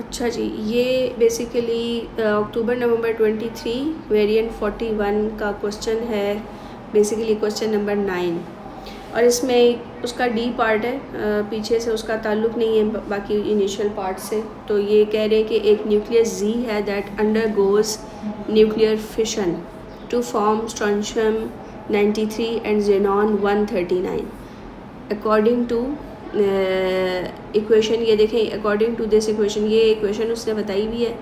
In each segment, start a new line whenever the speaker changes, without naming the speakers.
अच्छा जी, ये बेसिकली अक्टूबर नवंबर 23 वेरिएंट 41 का क्वेश्चन है, बेसिकली क्वेश्चन नंबर 9। और इसमें उसका डी पार्ट है, पीछे से उसका ताल्लुक़ नहीं है बाकी इनिशियल पार्ट से। तो ये कह रहे हैं कि एक न्यूक्लियस जी है that undergoes nuclear fission to form strontium 93 and xenon 139 according to equation. ये देखें, अकॉर्डिंग टू दिस इक्वेशन, ये इक्वेशन उसने बताई भी है।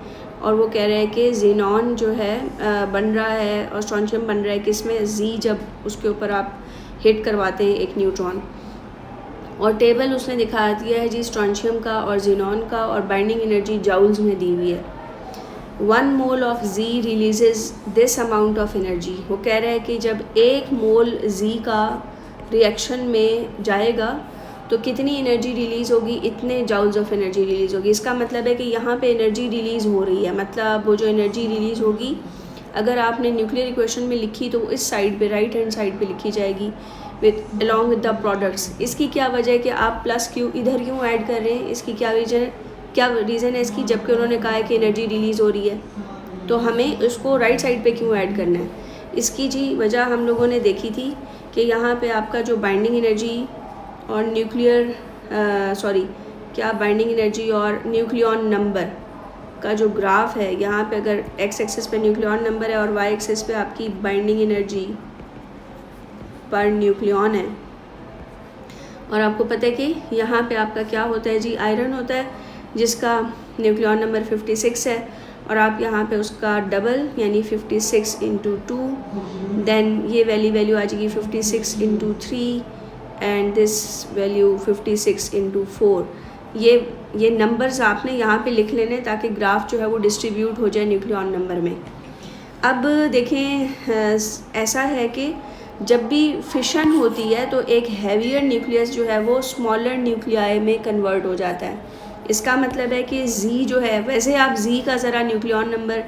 और वो कह रहा है कि ज़ेनॉन जो है बन रहा है और स्ट्रोंशियम बन रहा है किसमें, जी जब उसके ऊपर आप हिट करवाते हैं एक न्यूट्रॉन। और टेबल उसने दिखा दिया है जी स्ट्रोंशियम का और ज़ेनॉन का, और बाइंडिंग एनर्जी जाउल्स में दी हुई है। 1 mole of G releases this amount of energy. वो कह रहा है कि जब 1 मोल जी का रिएक्शन में जाएगा तो कितनी एनर्जी रिलीज़ होगी, इतने जाउल्स ऑफ एनर्जी रिलीज़ होगी। इसका मतलब है कि यहाँ पे एनर्जी रिलीज़ हो रही है, मतलब वो जो एनर्जी रिलीज़ होगी अगर आपने न्यूक्लियर इक्वेशन में लिखी तो वो इस साइड पे, राइट हैंड साइड पे लिखी जाएगी with along with the products. इसकी क्या वजह है कि आप प्लस क्यू इधर क्यों ऐड कर रहे हैं, इसकी क्या रीज़न है इसकी, जबकि उन्होंने कहा है कि एनर्जी रिलीज़ हो रही है, तो हमें उसको राइट साइड पे क्यों ऐड करना है। इसकी जी वजह हम लोगों ने देखी थी कि यहाँ पे आपका जो बाइंडिंग एनर्जी और बाइंडिंग एनर्जी और न्यूक्लियॉन नंबर का जो ग्राफ है, यहाँ पे अगर एक्स एक्सिस पे न्यूक्लियॉन नंबर है और वाई एक्सिस पे आपकी बाइंडिंग एनर्जी पर न्यूक्लियॉन है। और आपको पता है कि यहाँ पे आपका क्या होता है जी, आयरन होता है जिसका न्यूक्लियॉन नंबर 56 है, और आप यहाँ पे उसका डबल यानी 56 × 2, देन ये वैल्यू आ जाएगी 56 × 3 एंड दिस वैल्यू 56 × 4। ये नंबर्स आपने यहाँ पे लिख लेने ताकि ग्राफ जो है वो डिस्ट्रीब्यूट हो जाए न्यूक्लियॉन नंबर में। अब देखें, ऐसा है कि जब भी फिशन होती है तो एक हैवियर न्यूक्लियस जो है वो स्मॉलर न्यूक्लियाई में कन्वर्ट हो जाता है। इसका मतलब है कि जी जो है, वैसे आप जी का ज़रा न्यूक्लियॉन नंबर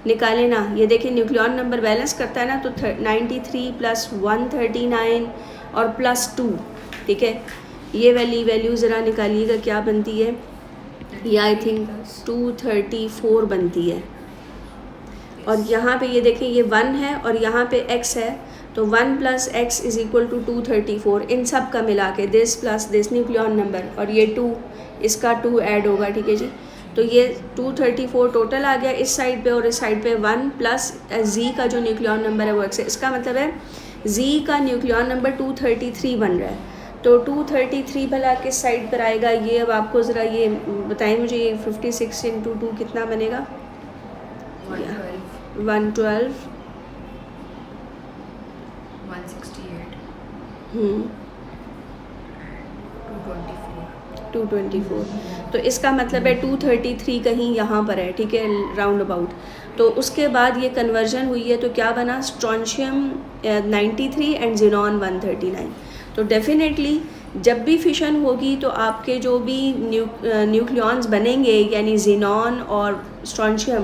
निकालें ना, ये देखें न्यूक्लियॉन नंबर बैलेंस करता है ना, तो 93 + 139 और +2, ठीक है। ये वैल्यू ज़रा निकालिएगा क्या बनती है, ये आई थिंक 234 बनती है। और यहाँ पे ये देखें ये 1 है और यहाँ पे x है, तो 1 + x = 234। इन सब का मिला के this plus this nucleon number और ये 2, इसका 2 ऐड होगा, ठीक है जी। तो ये 234 टोटल आ गया इस साइड पे, और इस साइड पे 1 प्लस z का जो न्यूक्लियॉन नंबर है वो x है। इसका मतलब है z का न्यूक्लियॉन नंबर 233 बन रहा है। तो 233 भला किस साइड पर आएगा, ये अब आपको ज़रा ये बताएं मुझे, ये 56 × 2 कितना बनेगा, 112 224। तो इसका मतलब है 233 कहीं यहाँ पर है, ठीक है, राउंड अबाउट। तो उसके बाद ये कन्वर्जन हुई है तो क्या बना, स्ट्रोंशियम 93 एंड ज़ेनॉन 139। तो डेफिनेटली जब भी फिशन होगी तो आपके जो भी न्यूक्लियॉन्स बनेंगे यानी ज़ेनॉन और स्ट्रोंशियम,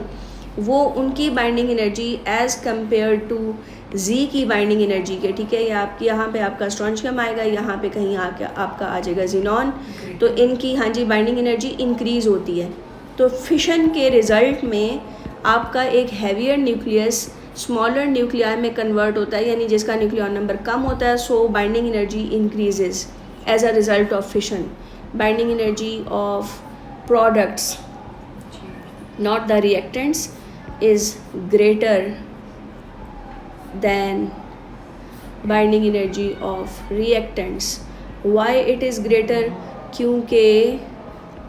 वो उनकी binding energy as compare to जी की बाइंडिंग एनर्जी के, ठीक है। आपकी यहाँ पे आपका स्ट्रोंशियम आएगा, यहाँ पे कहीं आके आपका आ जाएगा ज़ेनॉन, तो इनकी हाँ जी बाइंडिंग एनर्जी इंक्रीज़ होती है। तो फिशन के रिज़ल्ट में आपका एक हैवियर न्यूक्लियस स्मॉलर न्यूक्लियाई में कन्वर्ट होता है, यानी जिसका न्यूक्लियॉन नंबर कम होता है, so binding energy increases as a result of fission. Binding energy of products, not the reactants, is greater than binding energy of reactants. Why it is greater? क्योंकि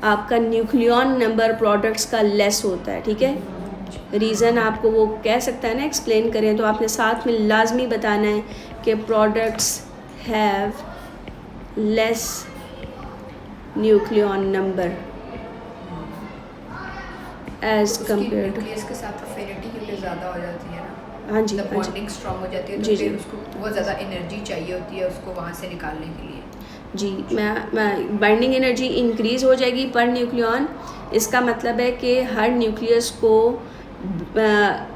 आपका न्यूक्लियॉन नंबर प्रोडक्ट्स का less होता है, ठीक है। Reason आपको वो कह सकता है ना, एक्सप्लेन करें तो आपने साथ में लाजमी बताना है कि products have less nucleon number as compare to,
के साथ अफिनिटी क्योंकि ज़्यादा हो जाती है ना,
हाँ जी,
बॉन्डिंग स्ट्रॉन्ग हो जाती है,
जी
तो
जी,
उसको बहुत ज़्यादा एनर्जी चाहिए होती है उसको वहाँ से निकालने के लिए।
जी, मैं बाइंडिंग एनर्जी इंक्रीज़ हो जाएगी पर न्यूक्लियॉन। इसका मतलब है कि हर न्यूक्लियस को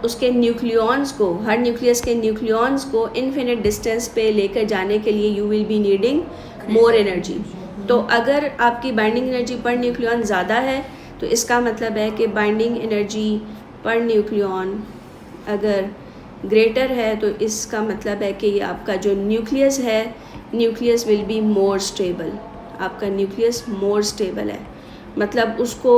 उसके न्यूक्लियॉन्स को, हर न्यूक्लियस के न्यूक्लियॉन्स को इन्फिनिट डिस्टेंस पे लेकर जाने के लिए you will be needing more energy. तो अगर आपकी बाइंडिंग एनर्जी पर न्यूक्लियॉन ज़्यादा है तो इसका मतलब है कि बाइंडिंग एनर्जी पर न्यूक्लियन अगर ग्रेटर है तो इसका मतलब है कि ये आपका जो न्यूक्लियस है, nucleus will be more stable, आपका न्यूक्लियस मोर स्टेबल है, मतलब उसको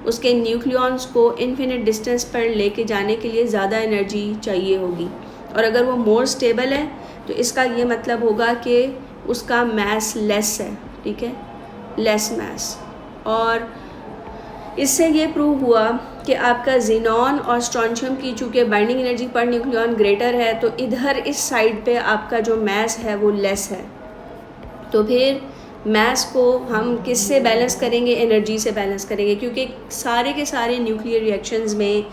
उसके न्यूक्लियॉन्स को इन्फिनिट डिस्टेंस पर लेके जाने के लिए ज़्यादा एनर्जी चाहिए होगी। और अगर वो मोर स्टेबल है तो इसका ये मतलब होगा कि उसका मास लेस है, ठीक है, लेस मास। और इससे ये प्रूव हुआ कि आपका ज़ीनॉन और स्ट्रॉन्शियम की चूँकि बाइंडिंग एनर्जी पर न्यूक्लियॉन ग्रेटर है तो इधर इस साइड पे आपका जो मास है वो लेस है। तो फिर मास को हम किससे बैलेंस करेंगे? एनर्जी से बैलेंस करेंगे, क्योंकि सारे के सारे न्यूक्लियर रिएक्शंस में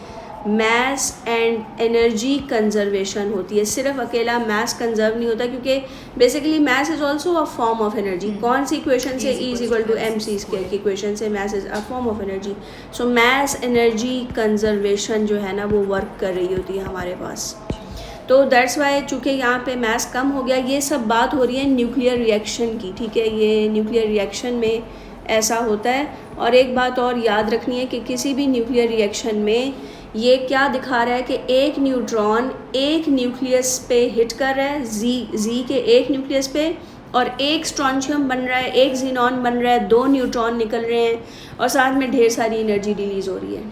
मास एंड एनर्जी कंजर्वेशन होती है। सिर्फ अकेला मास कंजर्व नहीं होता, क्योंकि basically mass is also a form of energy. कौन सी इक्वेशन से? E equal to MC square की इक्वेशन से mass is a form of energy. So mass energy conservation जो है ना वो वर्क कर रही होती है हमारे पास। तो दैट्स वाई चूँकि यहाँ पे मास कम हो गया, ये सब बात हो रही है न्यूक्लियर रिएक्शन की, ठीक है, ये न्यूक्लियर रिएक्शन में ऐसा होता है। और एक बात और याद रखनी है कि किसी भी न्यूक्लियर रिएक्शन में ये क्या दिखा रहा है कि एक न्यूट्रॉन एक न्यूक्लियस पे हिट कर रहा है, जी के एक न्यूक्लियस पे, और एक स्ट्रॉन्शियम बन रहा है, एक ज़ीनॉन बन रहा है, 2 न्यूट्रॉन निकल रहे हैं और साथ में ढेर सारी एनर्जी रिलीज़ हो रही है।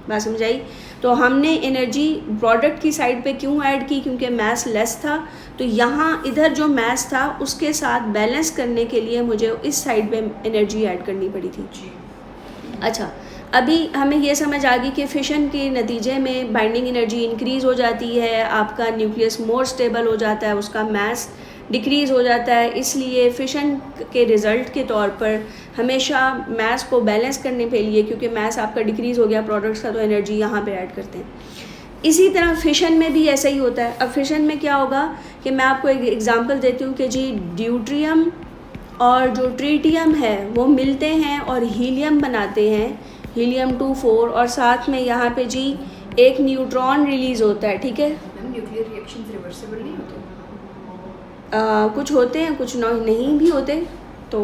बात समझ आई? तो हमने एनर्जी प्रोडक्ट की साइड पे क्यों ऐड की? क्योंकि मास लेस था, तो यहाँ इधर जो मास था उसके साथ बैलेंस करने के लिए मुझे इस साइड पे एनर्जी ऐड करनी पड़ी थी। अच्छा, अभी हमें ये समझ आ गई कि फिशन के नतीजे में बाइंडिंग एनर्जी इंक्रीज़ हो जाती है, आपका न्यूक्लियस मोर स्टेबल हो जाता है, उसका मास डिक्रीज़ हो जाता है। इसलिए फिशन के रिज़ल्ट के तौर पर हमेशा मास को बैलेंस करने के लिए, क्योंकि मास आपका डिक्रीज़ हो गया प्रोडक्ट्स का, तो एनर्जी यहाँ पे ऐड करते हैं। इसी तरह फिशन में भी ऐसा ही होता है। अब फिशन में क्या होगा कि मैं आपको एक एग्जांपल देती हूँ कि जी ड्यूट्रियम और जो ट्रीटियम है वो मिलते हैं और हीलियम बनाते हैं, हीलियम-2 4, और साथ में यहाँ पे जी एक न्यूट्रॉन रिलीज़ होता है, ठीक है।
न्यूक्लियर रिएक्शंस रिवर्सिबल नहीं होते?
कुछ होते हैं, कुछ नहीं भी होते, तो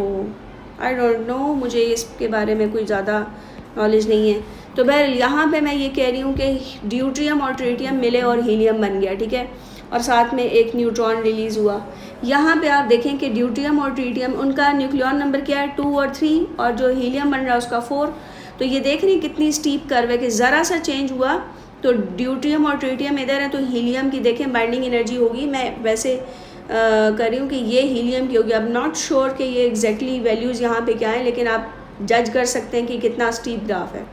आई डोंट नो, मुझे इसके बारे में कोई ज़्यादा नॉलेज नहीं है। तो बहरहाल यहाँ पे मैं ये कह रही हूँ कि ड्यूट्रियम और ट्रीटियम मिले और हीलियम बन गया, ठीक है, और साथ में एक न्यूट्रॉन रिलीज़ हुआ। यहाँ पे आप देखें कि ड्यूट्रियम और ट्रीटियम, उनका न्यूक्लियॉन नंबर क्या है? 2 और 3, और जो हीलियम बन रहा है उसका 4। तो ये देख रही हैं कितनी स्टीप कर्व है कि ज़रा सा चेंज हुआ तो ड्यूट्रियम और ट्रीटियम इधर है, तो हीलियम की देखें बाइंडिंग एनर्जी होगी, मैं वैसे कर रही हूँ कि ये हीलियम की होगी। अब नॉट श्योर कि ये एग्जैक्टली वैल्यूज़ यहाँ पे क्या है, लेकिन आप जज कर सकते हैं कि कितना स्टीप ग्राफ है।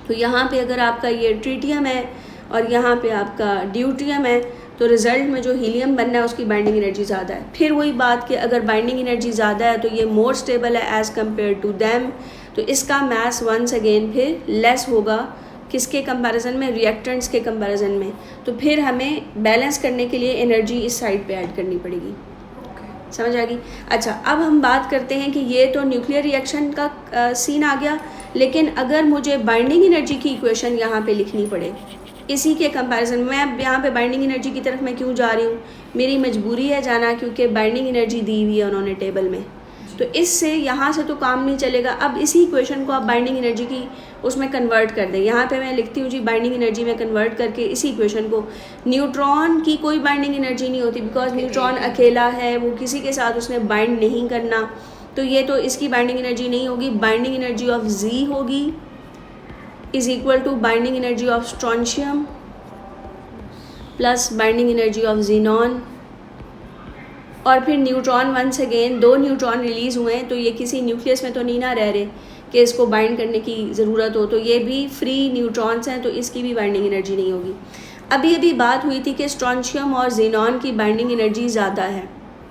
तो यहाँ पे अगर आपका ये ट्रीटियम है और यहाँ पे आपका ड्यूट्रियम है, तो रिज़ल्ट में जो हीलियम बनना है उसकी बाइंडिंग एनर्जी ज़्यादा है। फिर वही बात कि अगर बाइंडिंग एनर्जी ज़्यादा है तो ये मोर स्टेबल है एज़ कम्पेयर टू दैम, तो इसका मास वंस अगेन फिर लेस होगा, किसके कंपैरिजन में? रिएक्टेंट्स के कंपैरिजन में। तो फिर हमें बैलेंस करने के लिए एनर्जी इस साइड पे ऐड करनी पड़ेगी। समझ आ गई? अच्छा, अब हम बात करते हैं कि ये तो न्यूक्लियर रिएक्शन का सीन आ गया, लेकिन अगर मुझे बाइंडिंग एनर्जी की इक्वेशन यहाँ पे लिखनी पड़े इसी के कंपैरिजन में, मैं यहाँ पे बाइंडिंग एनर्जी की तरफ मैं क्यों जा रही हूँ? मेरी मजबूरी है जाना, क्योंकि बाइंडिंग एनर्जी दी हुई है उन्होंने टेबल में, तो इससे यहाँ से तो काम नहीं चलेगा। अब इसी इक्वेशन को आप बाइंडिंग एनर्जी की उसमें कन्वर्ट कर दें। यहाँ पे मैं लिखती हूँ जी बाइंडिंग एनर्जी में कन्वर्ट करके इसी इक्वेशन को, न्यूट्रॉन की कोई बाइंडिंग एनर्जी नहीं होती, बिकॉज न्यूट्रॉन अकेला है, वो किसी के साथ उसने बाइंड नहीं करना, तो ये तो इसकी बाइंडिंग एनर्जी नहीं होगी। बाइंडिंग एनर्जी ऑफ जी होगी is equal to binding energy of strontium plus binding energy of xenon, और फिर neutron once again 2 neutron release हुए हैं, तो ये किसी न्यूक्लियस में तो नहीं ना रह रहे कि इसको बाइंड करने की ज़रूरत हो, तो ये भी फ्री न्यूट्रॉन्स हैं, तो इसकी भी बाइंडिंग एनर्जी नहीं होगी। अभी अभी बात हुई थी कि स्ट्रॉन्शियम और ज़ीनॉन की बाइंडिंग एनर्जी ज़्यादा है,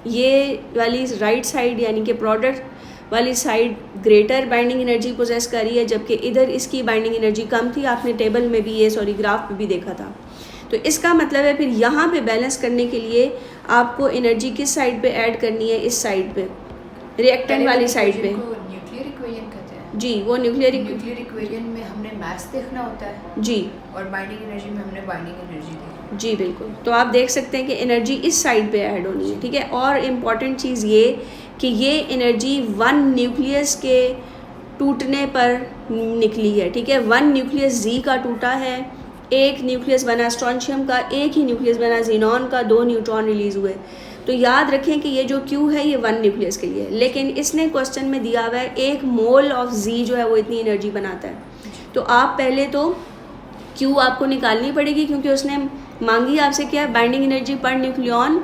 ये वाली राइट साइड यानी कि प्रोडक्ट वाली side greater binding energy possess कर रही है, जबकि इधर इसकी बाइंडिंग एनर्जी कम थी। आपने टेबल में भी ये ग्राफ में भी देखा था। तो इसका मतलब है फिर यहाँ पे बैलेंस करने के लिए आपको एनर्जी किस साइड पे ऐड करनी है? इस साइड पे, रिएक्टेंट वाली साइड पे।
न्यूक्लियर इक्वेशन कहते हैं
जी, वो न्यूक्लियर
इक्वेशन में हमने मास देखना होता है
जी,
और बाइंडिंग एनर्जी में हमने बाइंडिंग एनर्जी देखी
जी बिल्कुल। तो आप देख सकते हैं कि एनर्जी इस साइड पे ऐड होनी है, ठीक है। और इम्पॉर्टेंट चीज़ ये कि ये एनर्जी 1 न्यूक्लियस के टूटने पर निकली है, ठीक है। 1 न्यूक्लियस जी का टूटा है, एक न्यूक्लियस बना स्ट्रोंशियम का, एक ही न्यूक्लियस बना जीनॉन का, 2 न्यूट्रॉन रिलीज़ हुए। तो याद रखें कि ये जो Q है ये 1 न्यूक्लियस के लिए है, लेकिन इसने क्वेश्चन में दिया हुआ है 1 मोल ऑफ Z जो है वो इतनी एनर्जी बनाता है। तो आप पहले तो Q आपको निकालनी पड़ेगी, क्योंकि उसने मांगी आपसे क्या है, binding energy per nucleon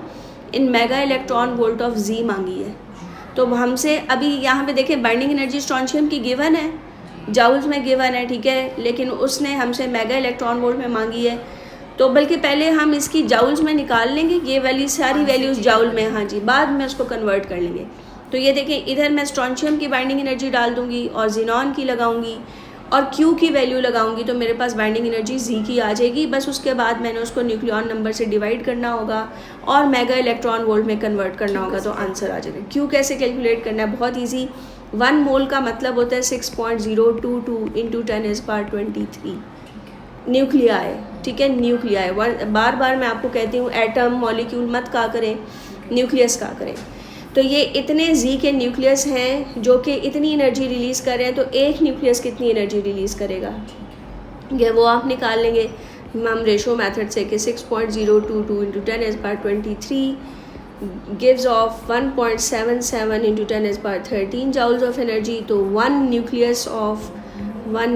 in mega electron volt of Z मांगी है। तो हमसे अभी यहाँ पे देखें बाइंडिंग एनर्जी स्ट्रोंशियम की गिवन है, जाउल्स में गिवन है, ठीक है, लेकिन उसने हमसे मेगा इलेक्ट्रॉन वोल्ट में मांगी है। तो बल्कि पहले हम इसकी जाउल्स में निकाल लेंगे, ये वैल्यू सारी वैल्यूज़ जाउल में, हाँ जी, बाद में उसको कन्वर्ट कर लेंगे। तो ये देखें, इधर मैं स्ट्रोंशियम की बाइंडिंग एनर्जी डाल दूँगी और जीनॉन की लगाऊंगी और Q की वैल्यू लगाऊंगी, तो मेरे पास बाइंडिंग एनर्जी Z की आ जाएगी। बस उसके बाद मैंने उसको न्यूक्लियन नंबर से डिवाइड करना होगा और मेगा इलेक्ट्रॉन वोल्ट में कन्वर्ट करना होगा, तो आंसर आ जाएगा। Q कैसे कैलकुलेट करना है, बहुत ईजी। 1 मोल का मतलब होता है 6.022 इंटू 10⁻23 न्यूक्लियाई, ठीक है, न्यूक्लियाई। बार बार मैं आपको कहती हूँ एटम मॉलिक्यूल मत कहा करें, न्यूक्लियस कहा करें। तो ये इतने Z के न्यूक्लियस हैं जो कि इतनी एनर्जी रिलीज़ कर रहे हैं, तो एक न्यूक्लियस कितनी एनर्जी रिलीज़ करेगा, ये वो आप निकाल लेंगे हम रेशो मेथड से कि 6.022 into 10⁻23 gives off 1.77 into 10⁻13 joules of energy। तो 1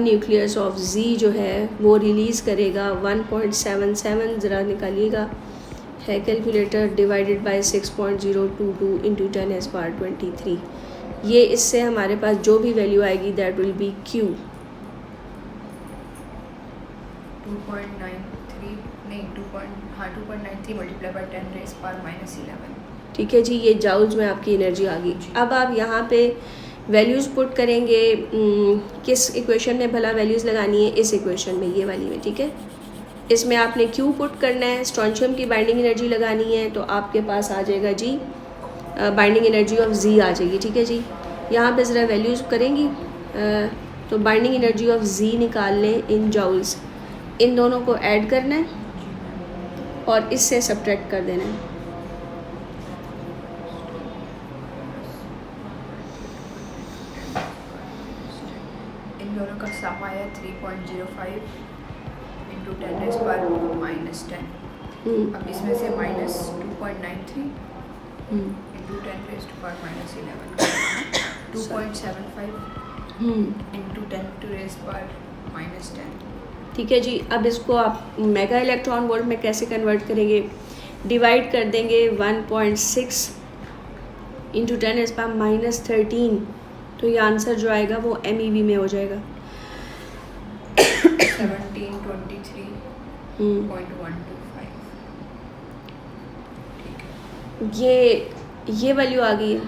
न्यूक्लियस ऑफ Z जो है वो रिलीज़ करेगा 1.77, ज़रा निकालिएगा, है कैलकुलेटर, डिवाइडेड बाय 6.022 इंटू 10⁻23। ये इससे हमारे पास जो भी वैल्यू आएगी that will be Q
2.93 multiply by 10⁻⁻11।
ठीक है जी, ये जाउल्स में आपकी एनर्जी आ गई। अब आप यहाँ पे वैल्यूज़ पुट करेंगे, किस इक्वेशन में भला वैल्यूज़ लगानी है, इस इक्वेशन में, ये वाली में, ठीक है। इसमें आपने Q पुट करना है, स्ट्रोंशियम की बाइंडिंग एनर्जी लगानी है, तो आपके पास आ जाएगा जी बाइंडिंग एनर्जी ऑफ Z आ जाएगी, ठीक है जी। यहाँ पे ज़रा वैल्यूज़ करेंगी, तो बाइंडिंग एनर्जी ऑफ Z निकाल लें इन जाउल्स, इन दोनों को ऐड करना है और इससे सब्ट्रैक्ट कर देना है।
इन दोनों का सम आया 3.05 इंटू 10⁻⁻10। अब इसमें से -2.93 इंटू 10⁻⁻11 2.75 इंटू 10⁻⁻10।
ठीक है जी। अब इसको आप मेगा इलेक्ट्रॉन वोल्ट में कैसे कन्वर्ट करेंगे, डिवाइड कर देंगे 1.6 इंटू 10⁻⁻13, तो ये आंसर जो आएगा वो MEV में हो जाएगा
1723.125।
ये वैल्यू आ गई है।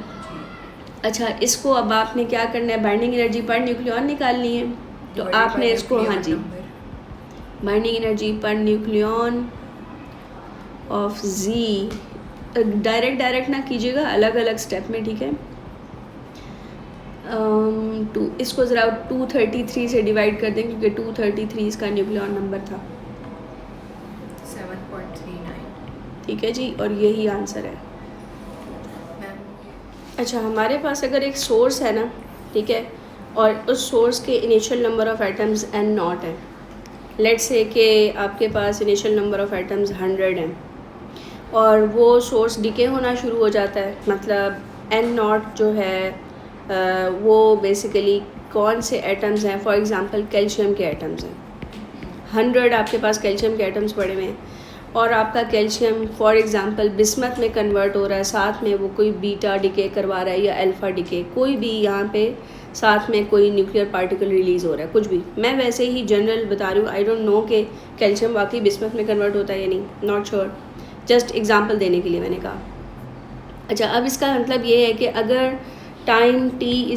अच्छा, इसको अब आपने क्या करना है, बाइंडिंग एनर्जी पर न्यूक्लियन निकालनी है, तो आपने इसको, हाँ जी, binding energy per nucleon of Z, direct ना कीजिएगा, अलग अलग स्टेप में, ठीक है। इसको ज़रा 233 से डिवाइड कर दें, क्योंकि 233 इसका न्यूक्लियन नंबर था,
7.39,
ठीक है जी, और यही आंसर है। अच्छा, हमारे पास अगर एक सोर्स है ना, ठीक है, और उस सोर्स के initial number of atoms N0 है, लेट्स से कि आपके पास इनिशियल नंबर ऑफ एटम्स 100 हैं और वो सोर्स डिके होना शुरू हो जाता है, मतलब N0 जो है वो बेसिकली कौन से एटम्स हैं, फॉर एग्ज़ाम्पल कैल्शियम के एटम्स हैं, 100 आपके पास कैल्शियम के एटम्स पड़े हुए हैं और आपका कैल्शियम फॉर एग्ज़ाम्पल बिस्मथ में कन्वर्ट हो रहा है, साथ में वो कोई बीटा डिके करवा रहा है या अल्फ़ा डिके, कोई भी यहाँ पे साथ में कोई न्यूक्लियर पार्टिकल रिलीज़ हो रहा है, कुछ भी, मैं वैसे ही जनरल बता रही हूँ, आई डोंट नो कि कैल्शियम वाकई बिस्मथ में कन्वर्ट होता है या नहीं, नॉट श्योर, जस्ट एग्जांपल देने के लिए मैंने कहा। अच्छा, अब इसका मतलब ये है कि अगर टाइम t =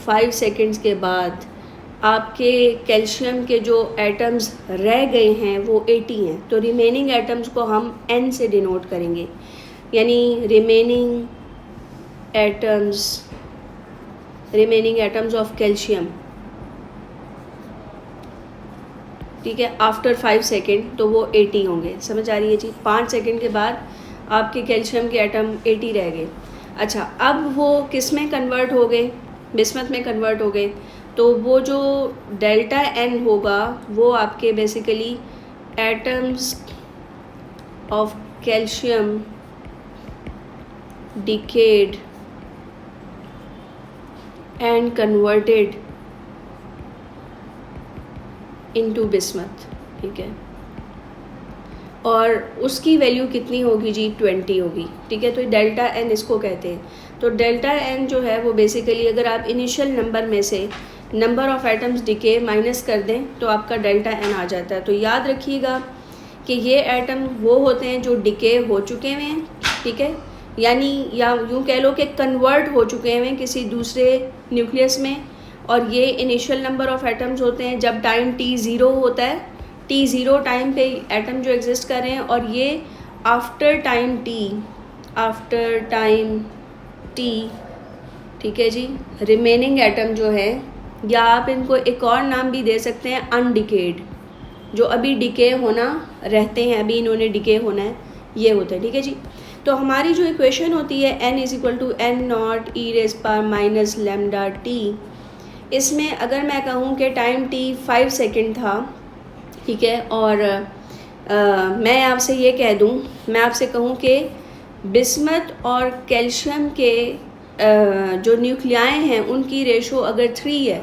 5 सेकेंड्स के बाद आपके कैल्शियम के जो एटम्स रह गए हैं वो 80 हैं, तो रिमेनिंग एटम्स को हम n से डिनोट करेंगे, यानी रिमेनिंग एटम्स ऑफ कैल्शियम, ठीक है, आफ्टर 5 सेकेंड तो वो 80 होंगे, समझ आ रही है जी। 5 सेकेंड के बाद आपके कैल्शियम के एटम 80 रह गए। अच्छा, अब वो किस में कन्वर्ट हो गए, बिस्मथ में कन्वर्ट हो गए, तो वो जो डेल्टा एन होगा वो आपके basically atoms of calcium decade and converted into bismuth, ठीक है। और उसकी वैल्यू कितनी होगी जी, 20 होगी, ठीक है। तो डेल्टा एन इसको कहते हैं। तो डेल्टा एन जो है वो बेसिकली अगर आप इनिशियल नंबर में से number of atoms decay minus कर दें तो आपका डेल्टा एन आ जाता है। तो याद रखिएगा कि ये एटम वो होते हैं जो डिके हो चुके हुए हैं, ठीक है, यानी या यूँ कह लो कि कन्वर्ट हो चुके हुए हैं किसी दूसरे न्यूक्लियस में। और ये इनिशियल नंबर ऑफ़ एटम्स होते हैं जब टाइम t0 होता है, t0 टाइम पे एटम जो एग्जिस्ट कर रहे हैं। और ये आफ्टर टाइम t, ठीक है जी, रिमेनिंग एटम जो है, या आप इनको एक और नाम भी दे सकते हैं अनडिकेड, जो अभी डिके होना रहते हैं, अभी इन्होंने डिके होना है, ये होता है, ठीक है जी। तो हमारी जो इक्वेशन होती है n = n0 e⁻ lambda t, इसमें अगर मैं कहूँ कि टाइम t 5 सेकेंड था, ठीक है, और मैं आपसे ये कह दूँ, मैं आपसे कहूँ कि बिस्मथ और कैल्शियम के जो न्यूक्लियाएँ हैं उनकी रेशो अगर 3 है,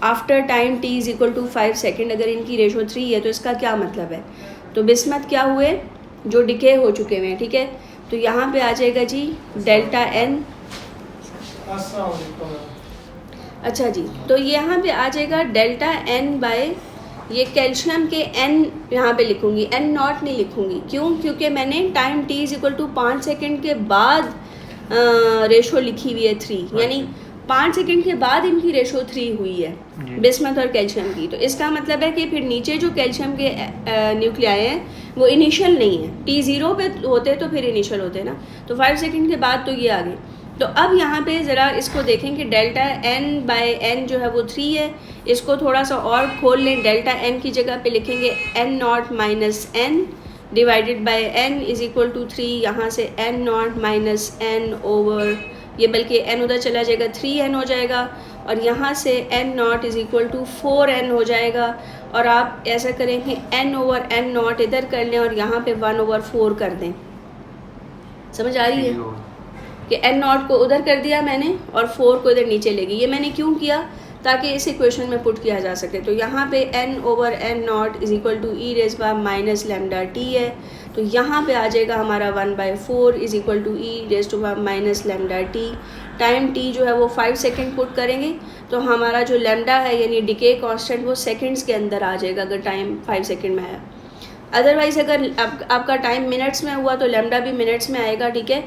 आफ्टर टाइम t = 5 सेकेंड अगर इनकी रेशो 3 है, तो इसका क्या मतलब है, तो बिस्मथ क्या हुए, जो डिके हो चुके हुए हैं, ठीक है। तो यहाँ पे आ जाएगा जी डेल्टा एन। अच्छा जी, तो यहाँ पे आ जाएगा डेल्टा एन बाय ये कैल्शियम के n यहाँ पे लिखूँगी, n0 नहीं लिखूँगी, क्यों, क्योंकि मैंने टाइम t = 5 सेकेंड के बाद रेशो लिखी हुई है 3, यानी 5 सेकेंड के बाद इनकी रेशो 3 हुई है बिस्मथ और कैल्शियम की। तो इसका मतलब है कि फिर नीचे जो कैल्शियम के न्यूक्लियाई हैं वो इनिशियल नहीं है, t0 पे होते तो फिर इनिशियल होते ना, तो 5 सेकेंड के बाद तो ये आ गए। तो अब यहाँ पे ज़रा इसको देखें कि डेल्टा n बाय n जो है वो 3 है। इसको थोड़ा सा और खोल लें, डेल्टा n की जगह पे लिखेंगे n0 minus n divided by n = 3, यहाँ से n0 माइनस n ओवर, ये बल्कि n उधर चला जाएगा 3n हो जाएगा, और यहाँ से n0 = 4n हो जाएगा। और आप ऐसा करें कि n ओवर n0 इधर कर लें और यहाँ पे 1/4 कर दें। समझ आ रही है कि n0 को उधर कर दिया मैंने और 4 को इधर नीचे ले गई। ये मैंने क्यों किया, ताकि इस इक्वेशन में पुट किया जा सके। तो यहाँ पे n over n0 = e⁻ lambda t है, तो यहाँ पे आ जाएगा हमारा 1/4 e⁻ lambda t। Time t जो है वो 5 सेकेंड पुट करेंगे तो हमारा जो लैम्डा है यानी डिके कांस्टेंट वो सेकंड्स के अंदर आ जाएगा अगर टाइम 5 सेकेंड में है। अदरवाइज़ अगर आपका टाइम मिनट्स में हुआ तो लैम्डा भी मिनट्स में आएगा, ठीक है।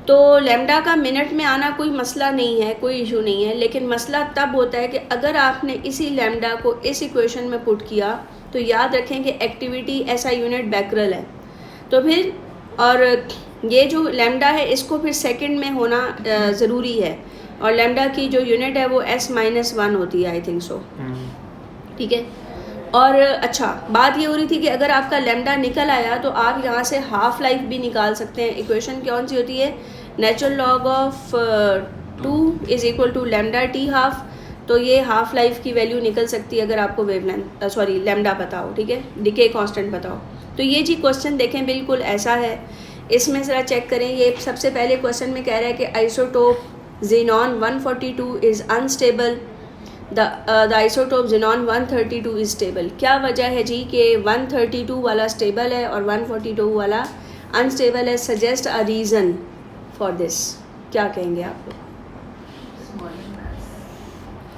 तो लैम्डा का मिनट में आना कोई मसला नहीं है, कोई इशू नहीं है, लेकिन मसला तब होता है कि अगर आपने इसी लैम्डा को इस इक्वेशन में पुट किया तो याद रखें कि एक्टिविटी ऐसा यूनिट बैकरल है, तो फिर और ये जो लैम्डा है इसको फिर सेकंड में होना ज़रूरी है, और लैम्डा की जो यूनिट है वो s-1 होती है, आई थिंक सो, ठीक है। और अच्छा बात ये हो रही थी कि अगर आपका लैम्डा निकल आया तो आप यहाँ से हाफ़ लाइफ भी निकाल सकते हैं। इक्वेशन कौन सी होती है, natural log of 2 = lambda t half. तो ये हाफ़ लाइफ की वैल्यू निकल सकती है अगर आपको वेवलेंथ लैम्डा पता हो, ठीक है, डिके कांस्टेंट पता हो। तो ये जी क्वेश्चन देखें बिल्कुल ऐसा है, इसमें ज़रा चेक करें। ये सबसे पहले क्वेश्चन में कह रहा है कि isotope xenon 142 is unstable, the isotope xenon 132 is stable. क्या वजह है जी कि 132 वाला स्टेबल है और 142 वाला अनस्टेबल है? Suggest a reason for this, क्या कहेंगे आप लोग?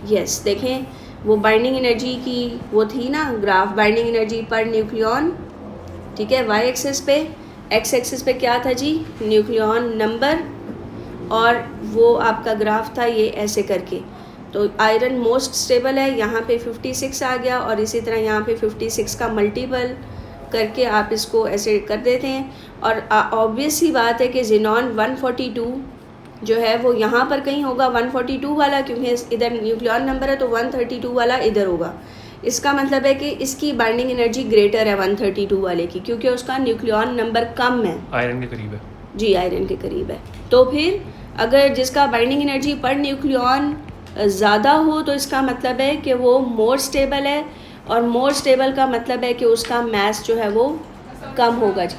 यस, देखें वो बाइंडिंग एनर्जी की वो थी ना graph, binding energy per nucleon, ठीक है, वाई एक्सिस पे, एक्स एक्सिस पे क्या था जी, न्यूक्लियन नंबर, और वो आपका ग्राफ था ये ऐसे करके। तो आयरन मोस्ट स्टेबल है, यहाँ पे 56 आ गया, और इसी तरह यहाँ पे 56 का मल्टीपल करके आप इसको ऐसे कर देते हैं। और ऑब्वियस सी बात है कि ज़ेनॉन 142 जो है वो यहाँ पर कहीं होगा 142 वाला, क्योंकि इधर न्यूक्लियन नंबर है तो 132 वाला इधर होगा। इसका मतलब है कि इसकी बाइंडिंग एनर्जी ग्रेटर है 132 वाले की, क्योंकि उसका न्यूक्लियन नंबर कम है,
आयरन के करीब है जी,
आयरन के करीब है। तो फिर अगर जिसका बाइंडिंग एनर्जी पर न्यूक्लियन ज़्यादा हो तो इसका मतलब है कि वो मोर स्टेबल है, और मोर स्टेबल का मतलब है कि उसका मास जो है वो कम होगा जी।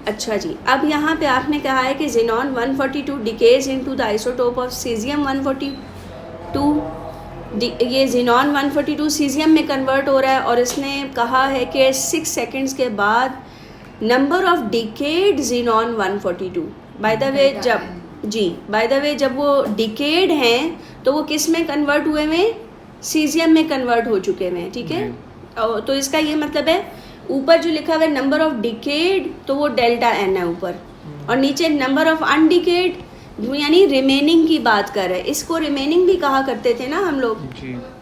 अच्छा जी, अब यहाँ पे आपने कहा है कि xenon 142 decays into the isotope of caesium 142। ये ज़ेनॉन 142 सीजियम में कन्वर्ट हो रहा है, और इसने कहा है कि 6 सेकंड्स के बाद number of decade xenon 142। By the way जब वो डिकेड हैं तो वो किस में कन्वर्ट हुए हुए, सीजियम में कन्वर्ट हो चुके हुए हैं, ठीक है। तो इसका ये मतलब है ऊपर जो लिखा हुआ है नंबर ऑफ डिकेड तो वो डेल्टा एन है ऊपर, और नीचे नंबर ऑफ अनडिकेड यानी रिमेनिंग की बात कर रहे हैं। इसको रिमेनिंग भी कहा करते थे ना हम लोग,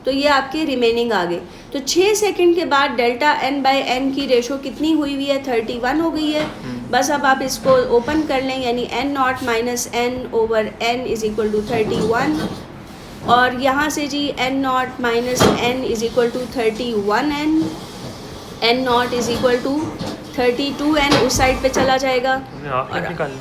तो ये आपके रिमेनिंग आ गए। तो 6 सेकंड के बाद डेल्टा एन बाई एन की रेशो कितनी हुई हुई है, 31 हो गई है। बस अब आप इसको ओपन कर लें, यानी n not minus n over n is equal to 31, और यहाँ से जी n not minus n is equal to 31n, n not is equal to 32n उस साइड पे चला जाएगा। और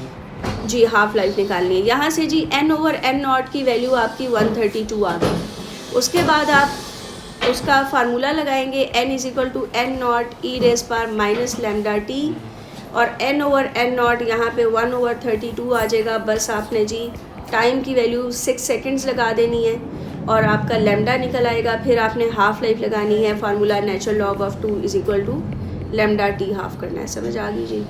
जी हाफ लाइफ निकालनी है। यहाँ से जी n ओवर एन नॉट की वैल्यू आपकी 132 आ गई। उसके बाद आप उसका फार्मूला लगाएंगे, n is equal to N not e raise power minus lambda T, और n ओवर एन नॉट यहाँ पे 1 ओवर 32 आ जाएगा। बस आपने जी टाइम की वैल्यू 6 सेकंड्स लगा देनी है और आपका लैम्डा निकल आएगा। फिर आपने हाफ लाइफ लगानी है, formula natural log of 2 is equal to lambda T half करना है। समझ आ गई जी।